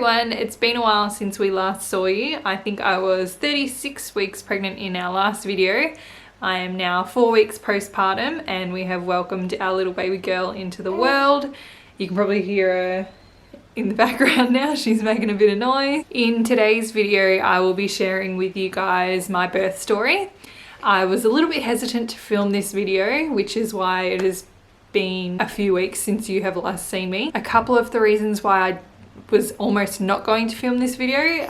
everyone, it's been a while since we last saw you. I think I was 36 weeks pregnant in our last video. I am now 4 weeks postpartum and we have welcomed our little baby girl into the world. You can probably hear her in the background now, she's making a bit of noise. In today's video I will be sharing with you guys my birth story. I was a little bit hesitant to film this video, which is why it has been a few weeks since you have last seen me. A couple of the reasons why I was almost not going to film this video.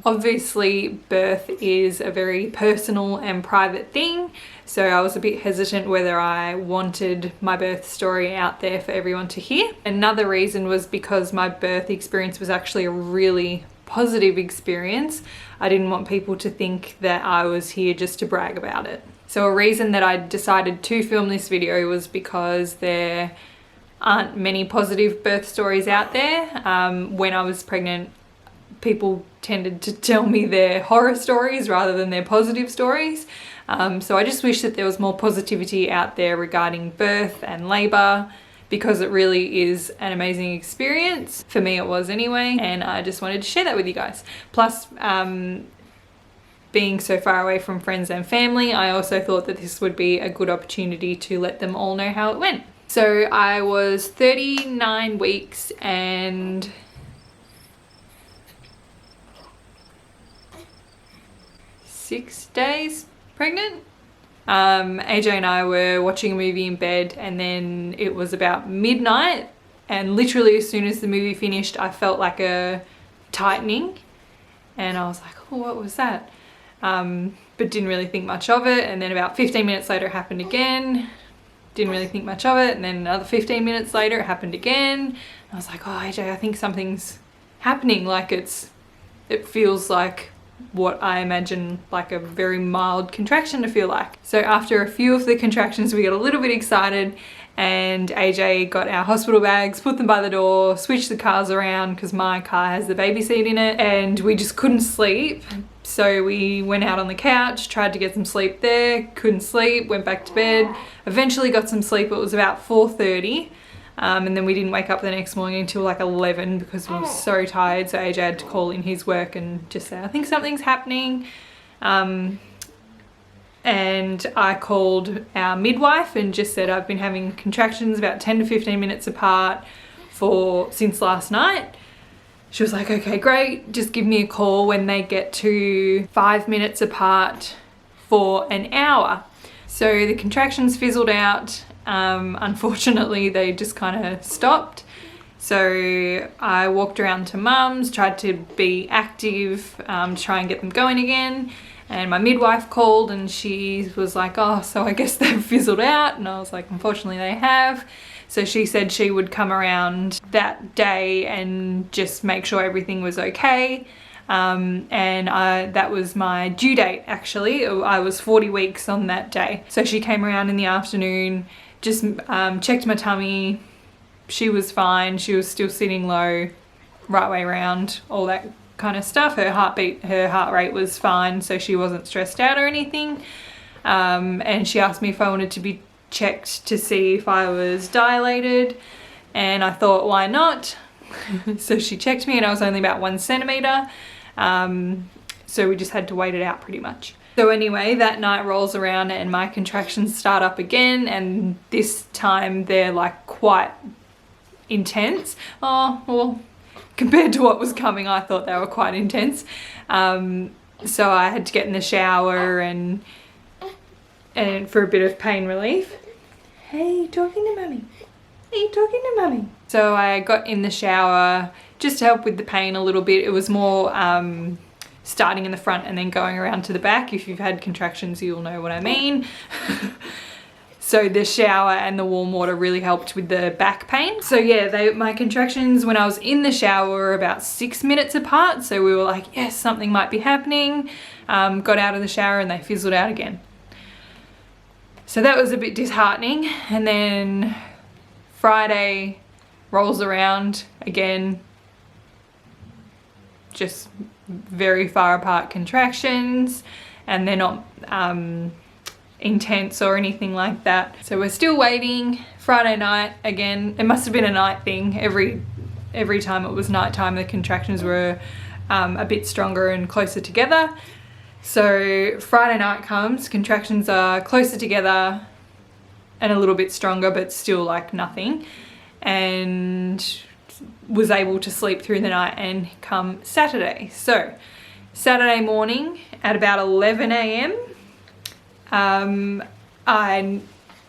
Obviously birth is a very personal and private thing, so I was a bit hesitant whether I wanted my birth story out there for everyone to hear. Another reason was because my birth experience was actually a really positive experience. I didn't want people to think that I was here just to brag about it. So a reason that I decided to film this video was because there aren't many positive birth stories out there. When I was pregnant, people tended to tell me their horror stories rather than their positive stories. So I just wish that there was more positivity out there regarding birth and labour, because it really is an amazing experience. For me it was anyway, and I just wanted to share that with you guys. Plus, being so far away from friends and family, I also thought that this would be a good opportunity to let them all know how it went. So I was 39 weeks and 6 days pregnant. AJ and I were watching a movie in bed, and then it was about midnight, and literally as soon as the movie finished I felt like a tightening, and I was like, oh, what was that? But didn't really think much of it. And then about 15 minutes later it happened again. Didn't really think much of it. And then another 15 minutes later it happened again. I was like, oh AJ, I think something's happening. Like it feels like what I imagine like a very mild contraction to feel like. So after a few of the contractions we got a little bit excited, and AJ got our hospital bags, put them by the door, switched the cars around because my car has the baby seat in it, and we just couldn't sleep. So we went out on the couch, tried to get some sleep there, couldn't sleep, went back to bed, eventually got some sleep. It was about 4:30, and then we didn't wake up the next morning until like 11 because we were so tired. So AJ had to call in his work and just say, I think something's happening. And I called our midwife and just said I've been having contractions about 10 to 15 minutes apart since last night. She was like, okay, great, just give me a call when they get to 5 minutes apart for an hour. So the contractions fizzled out. Unfortunately, they just kind of stopped. So I walked around to mum's, tried to be active, to try and get them going again. And my midwife called and she was like, oh, so I guess they've fizzled out. And I was like, unfortunately they have. So she said she would come around that day and just make sure everything was okay. That was my due date actually. I was 40 weeks on that day. So she came around in the afternoon, just checked my tummy. She was fine. She was still sitting low, right way around, all that kind of stuff. Her heart rate was fine, so she wasn't stressed out or anything. And she asked me if I wanted to be checked to see if I was dilated, and I thought, why not? So she checked me and I was only about 1 centimeter. So we just had to wait it out pretty much. So anyway, that night rolls around and my contractions start up again, and this time they're like quite intense. Oh, well, compared to what was coming, I thought they were quite intense. So I had to get in the shower and for a bit of pain relief. Hey, you talking to mummy? Are you talking to mummy? So I got in the shower just to help with the pain a little bit. It was more starting in the front and then going around to the back. If you've had contractions, you'll know what I mean. So the shower and the warm water really helped with the back pain. So yeah, my contractions when I was in the shower were about 6 minutes apart. So we were like, yes, something might be happening. Got out of the shower and they fizzled out again. So that was a bit disheartening. And then Friday rolls around again, just very far apart contractions, and they're not intense or anything like that. So we're still waiting. Friday night again, it must have been a night thing. Every every time it was nighttime, the contractions were a bit stronger and closer together. So Friday night comes, contractions are closer together and a little bit stronger, but still like nothing, and was able to sleep through the night. And come Saturday, so Saturday morning at about 11 a.m. I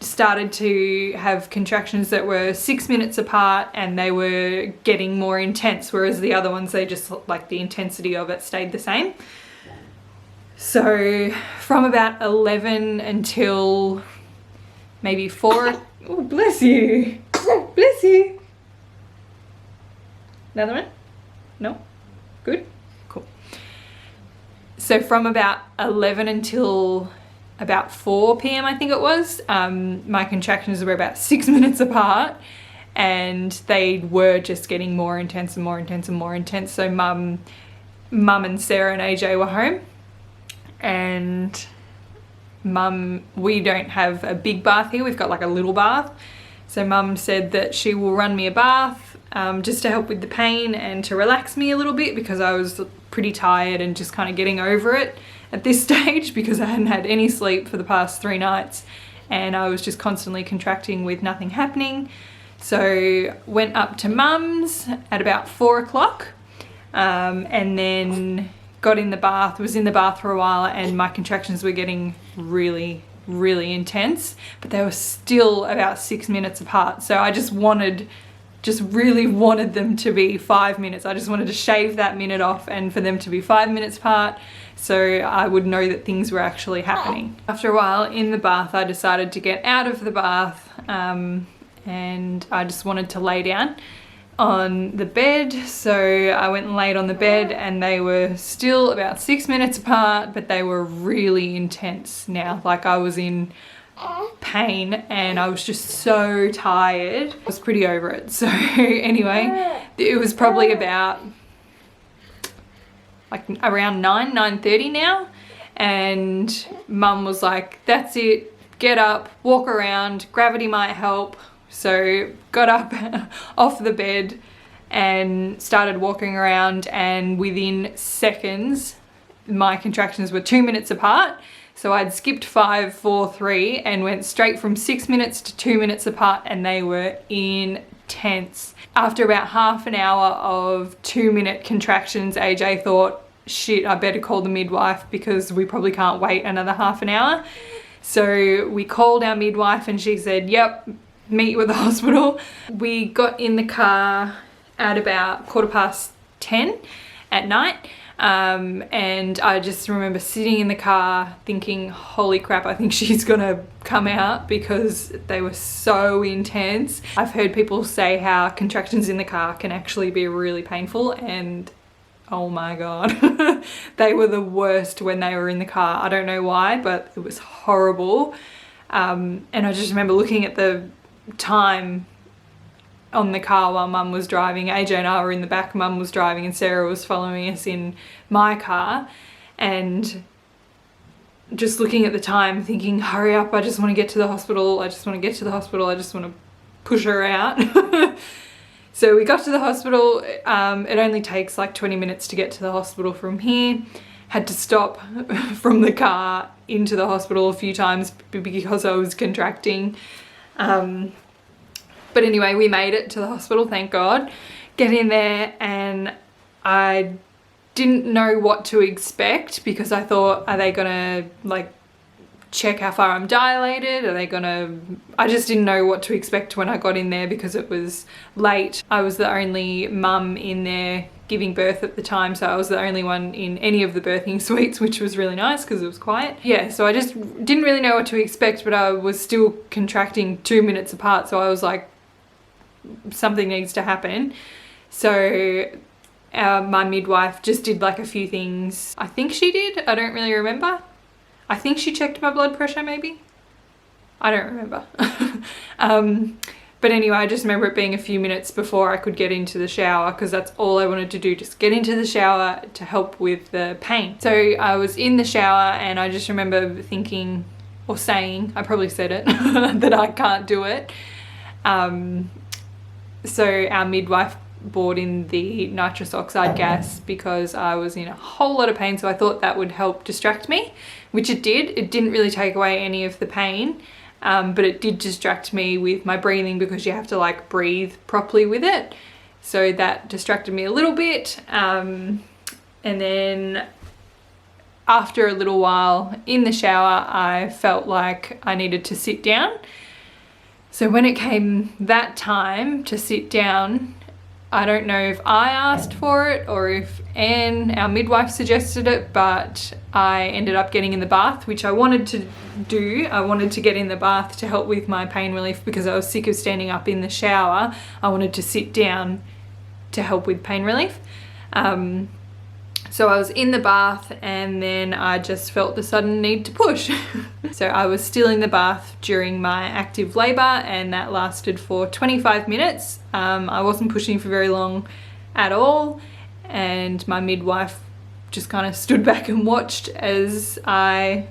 started to have contractions that were 6 minutes apart, and they were getting more intense, whereas the other ones, they just, like, the intensity of it stayed the same. So from about 11 until maybe 4, oh bless you, bless you. Another one? No? Good? Cool. So from about 11 until about 4 p.m. I think it was, my contractions were about 6 minutes apart, and they were just getting more intense and more intense and more intense. So mum and Sarah and AJ were home, and mum, we don't have a big bath here, we've got like a little bath. So mum said that she will run me a bath just to help with the pain and to relax me a little bit, because I was pretty tired and just kind of getting over it at this stage, because I hadn't had any sleep for the past 3 nights and I was just constantly contracting with nothing happening. So went up to mum's at about 4 o'clock, and then got in the bath, was in the bath for a while, and my contractions were getting really, really intense, but they were still about 6 minutes apart. So I just really wanted them to be 5 minutes. I just wanted to shave that minute off and for them to be 5 minutes apart, so I would know that things were actually happening. After a while in the bath, I decided to get out of the bath, and I just wanted to lay down on the bed. So I went and laid on the bed, and they were still about 6 minutes apart, but they were really intense now. Like, I was in pain and I was just so tired. I was pretty over it. So anyway, it was probably about like around 9:30 now, and mum was like, that's it, get up, walk around, gravity might help. So got up off the bed and started walking around, and within seconds my contractions were 2 minutes apart. So I'd skipped 5, 4, 3 and went straight from 6 minutes to 2 minutes apart, and they were intense. After about half an hour of 2-minute contractions, AJ thought, shit, I better call the midwife because we probably can't wait another half an hour. So we called our midwife and she said, yep, meet you at the hospital. We got in the car at about 10:15 at night. And I just remember sitting in the car thinking, holy crap, I think she's gonna come out, because they were so intense. I've heard people say how contractions in the car can actually be really painful, and oh my god, they were the worst when they were in the car. I don't know why, but it was horrible. And I just remember looking at the time on the car while mum was driving. AJ and I were in the back, mum was driving, and Sarah was following us in my car, and just looking at the time thinking, hurry up, I just want to get to the hospital, I just want to get to the hospital, I just want to push her out. So we got to the hospital. It only takes like 20 minutes to get to the hospital from here. Had to stop from the car into the hospital a few times because I was contracting. But anyway, we made it to the hospital, thank God. Get in there, and I didn't know what to expect, because I thought, are they gonna like check how far I'm dilated? Are they gonna... I just didn't know what to expect when I got in there, because it was late. I was the only mum in there giving birth at the time, so I was the only one in any of the birthing suites, which was really nice because it was quiet. Yeah, so I just didn't really know what to expect, but I was still contracting 2 minutes apart, so I was like, something needs to happen. So my midwife just did like a few things. I think she did, I don't really remember. I think she checked my blood pressure maybe. I don't remember. But anyway, I just remember it being a few minutes before I could get into the shower, because that's all I wanted to do, just get into the shower to help with the pain. So I was in the shower, and I just remember thinking, or saying, I probably said it, that I can't do it. So our midwife brought in the nitrous oxide gas because I was in a whole lot of pain, so I thought that would help distract me, which it did. It didn't really take away any of the pain, but it did distract me with my breathing because you have to like breathe properly with it. So that distracted me a little bit. And then after a little while in the shower, I felt like I needed to sit down. So when it came that time to sit down, I don't know if I asked for it or if Anne, our midwife, suggested it, but I ended up getting in the bath, which I wanted to do. I wanted to get in the bath to help with my pain relief because I was sick of standing up in the shower. I wanted to sit down to help with pain relief. So I was in the bath and then I just felt the sudden need to push. So I was still in the bath during my active labour and that lasted for 25 minutes. I wasn't pushing for very long at all, and my midwife just kind of stood back and watched as I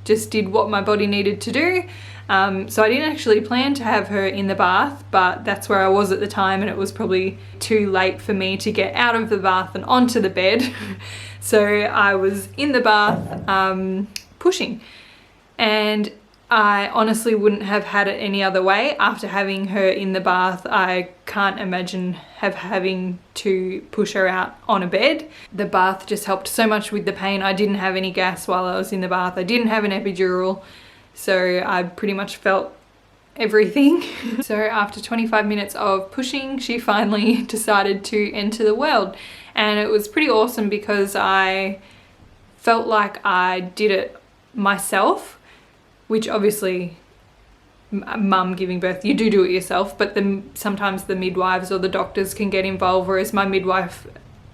just did what my body needed to do. So I didn't actually plan to have her in the bath, but that's where I was at the time, and it was probably too late for me to get out of the bath and onto the bed. So I was in the bath pushing, and I honestly wouldn't have had it any other way. After having her in the bath, I can't imagine having to push her out on a bed. The bath just helped so much with the pain. I didn't have any gas while I was in the bath. I didn't have an epidural. So I pretty much felt everything. So after 25 minutes of pushing, she finally decided to enter the world. And it was pretty awesome because I felt like I did it myself, which obviously mum giving birth, you do it yourself, but sometimes the midwives or the doctors can get involved, whereas my midwife,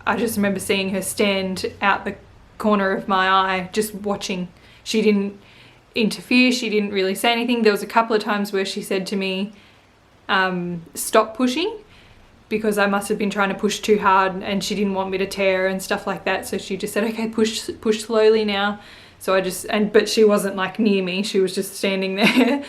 I just remember seeing her stand out the corner of my eye just watching. She didn't interfere, she didn't really say anything. There was a couple of times where she said to me, stop pushing, because I must have been trying to push too hard and she didn't want me to tear and stuff like that. So she just said, okay, push slowly now. So I just, but she wasn't like near me, she was just standing there.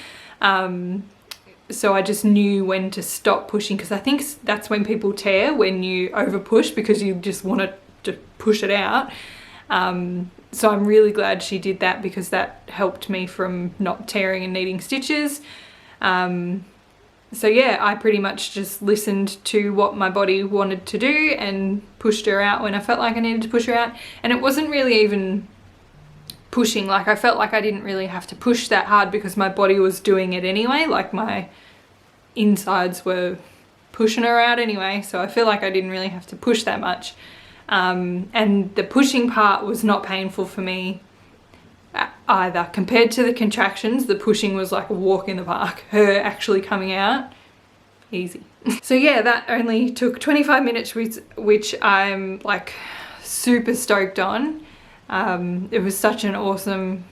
So I just knew when to stop pushing, because I think that's when people tear, when you over push because you just want to push it out. So I'm really glad she did that because that helped me from not tearing and needing stitches. So yeah, I pretty much just listened to what my body wanted to do and pushed her out when I felt like I needed to push her out. And it wasn't really even pushing, like I felt like I didn't really have to push that hard because my body was doing it anyway, like my insides were pushing her out anyway, so I feel like I didn't really have to push that much. And the pushing part was not painful for me either. Compared to the contractions, the pushing was like a walk in the park. Her actually coming out, easy. So yeah, that only took 25 minutes, which I'm like super stoked on. It was such an awesome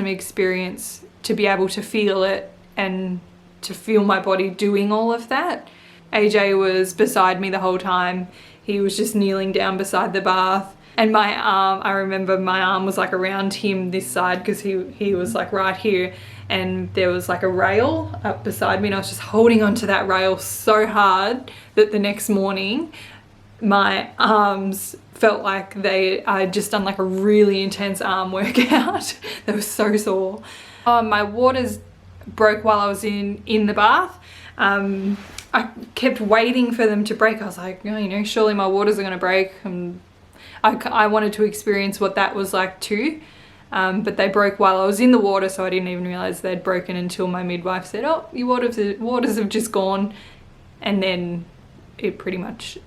experience to be able to feel it and to feel my body doing all of that. AJ was beside me the whole time. He was just kneeling down beside the bath, and my arm, I remember my arm was like around him this side because he was like right here, and there was like a rail up beside me, and I was just holding onto that rail so hard that the next morning my arms felt like I'd just done like a really intense arm workout. They were so sore. My waters broke while I was in the bath. I kept waiting for them to break. I was like, oh, you know, surely my waters are going to break. I wanted to experience what that was like too. But they broke while I was in the water, so I didn't even realize they'd broken until my midwife said, oh, your waters have just gone. And then it pretty much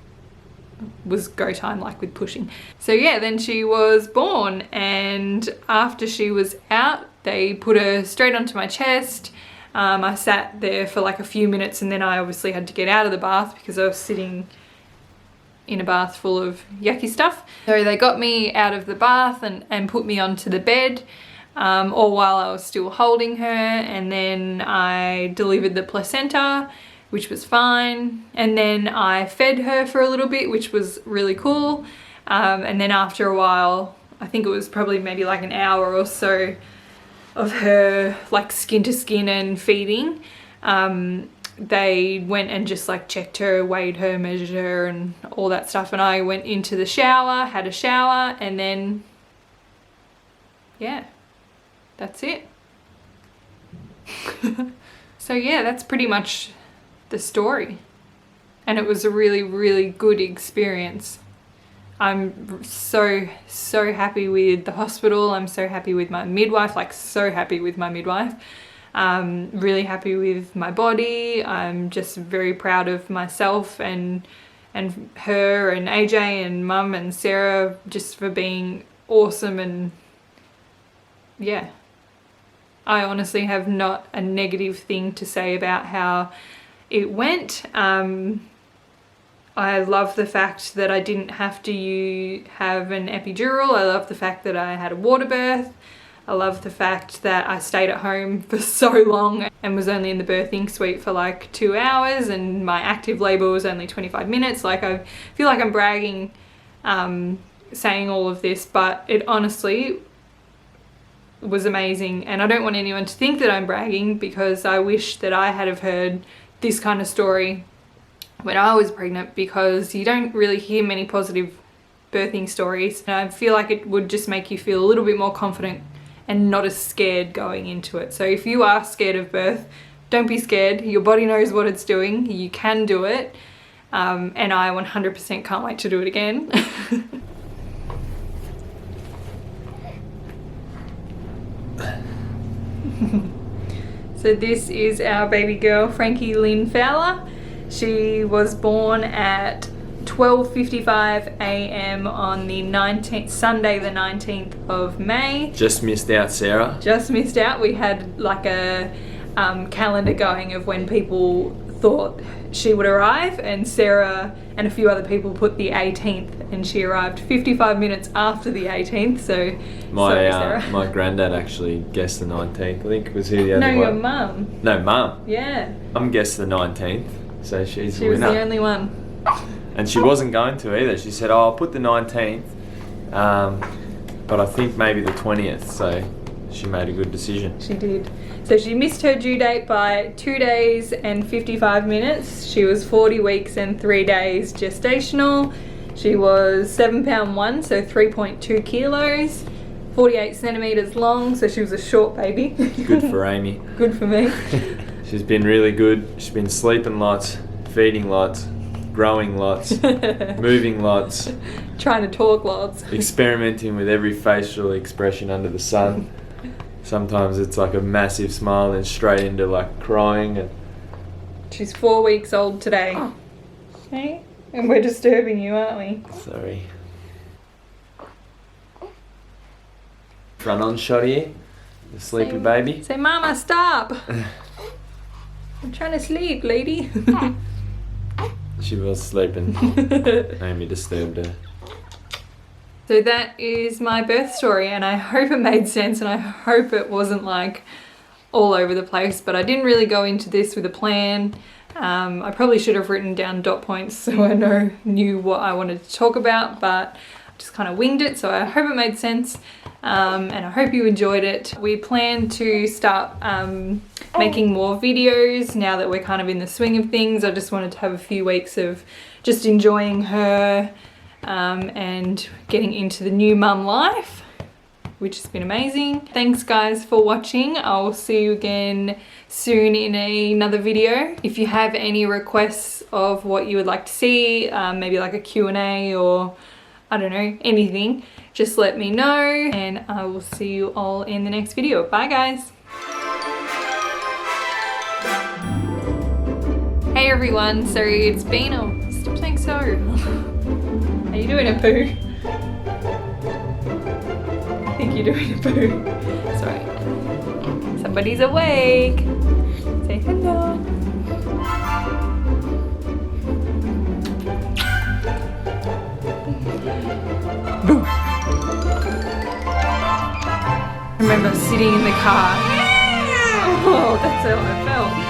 was go time, like with pushing. So yeah, then she was born, and after she was out, they put her straight onto my chest. I sat there for like a few minutes, and then I obviously had to get out of the bath because I was sitting in a bath full of yucky stuff. So they got me out of the bath and put me onto the bed, all while I was still holding her, and then I delivered the placenta, which was fine, and then I fed her for a little bit, which was really cool. And then after a while, I think it was probably maybe like an hour or so of her like skin to skin and feeding, they went and just like checked her, weighed her, measured her and all that stuff, and I went into the shower, had a shower, and then yeah, that's it. So yeah, that's pretty much the story, and it was a really, really good experience. I'm so happy with the hospital. I'm so happy with my midwife, like so happy with my midwife. Really happy with my body. I'm just very proud of myself and her and AJ and Mum and Sarah just for being awesome. And yeah, I honestly have not a negative thing to say about how it went. I love the fact that I didn't have to have an epidural. I love the fact that I had a water birth. I love the fact that I stayed at home for so long and was only in the birthing suite for like 2 hours, and my active labour was only 25 minutes. Like, I feel like I'm bragging saying all of this, but it honestly was amazing, and I don't want anyone to think that I'm bragging, because I wish that I had have heard this kind of story when I was pregnant, because you don't really hear many positive birthing stories. And I feel like it would just make you feel a little bit more confident and not as scared going into it. So if you are scared of birth, don't be scared. Your body knows what it's doing. You can do it. And I 100% can't wait to do it again. So this is our baby girl, Frankie Lynn Fowler. She was born at 12:55 a.m. on the 19th, Sunday the 19th of May. Just missed out, Sarah. Just missed out. We had like a calendar going of when people thought she would arrive, and Sarah and a few other people put the 18th, and she arrived 55 minutes after the 18th. So sorry, Sarah. My granddad actually guessed the 19th. I think it was who the other one. No, your mum. No, Mum. Yeah. Mum guessed the 19th, so she's the winner. She was the only one. And she wasn't going to either. She said, "Oh, I'll put the 19th, but I think maybe the 20th." So she made a good decision. She did. So she missed her due date by 2 days and 55 minutes. She was 40 weeks and 3 days gestational. She was 7 pound 1, so 3.2 kilos, 48 centimeters long. So she was a short baby. Good for Amy. Good for me. She's been really good. She's been sleeping lots, feeding lots, growing lots, moving lots, trying to talk lots, experimenting with every facial expression under the sun. Sometimes it's like a massive smile and straight into like crying. And she's 4 weeks old today. Hey, and we're disturbing you, aren't we? Sorry. Front on shot here, the sleepy baby. Say, "Mama, stop." I'm trying to sleep, lady. She was sleeping. Amy disturbed her. So that is my birth story, and I hope it made sense, and I hope it wasn't like all over the place, but I didn't really go into this with a plan. I probably should have written down dot points so I knew what I wanted to talk about, but I just kind of winged it, so I hope it made sense. And I hope you enjoyed it. We plan to start making more videos now that we're kind of in the swing of things. I just wanted to have a few weeks of just enjoying her and getting into the new mum life, which has been amazing. Thanks guys for watching. I'll see you again soon in another video. If you have any requests of what you would like to see, maybe like a Q&A or I don't know, anything, just let me know, and I will see you all in the next video. Bye guys. Hey everyone, so it's been stop saying so. Are you doing a poo? I think you're doing a poo. Sorry. Somebody's awake. Say hello. I remember sitting in the car. Oh, that's how I felt.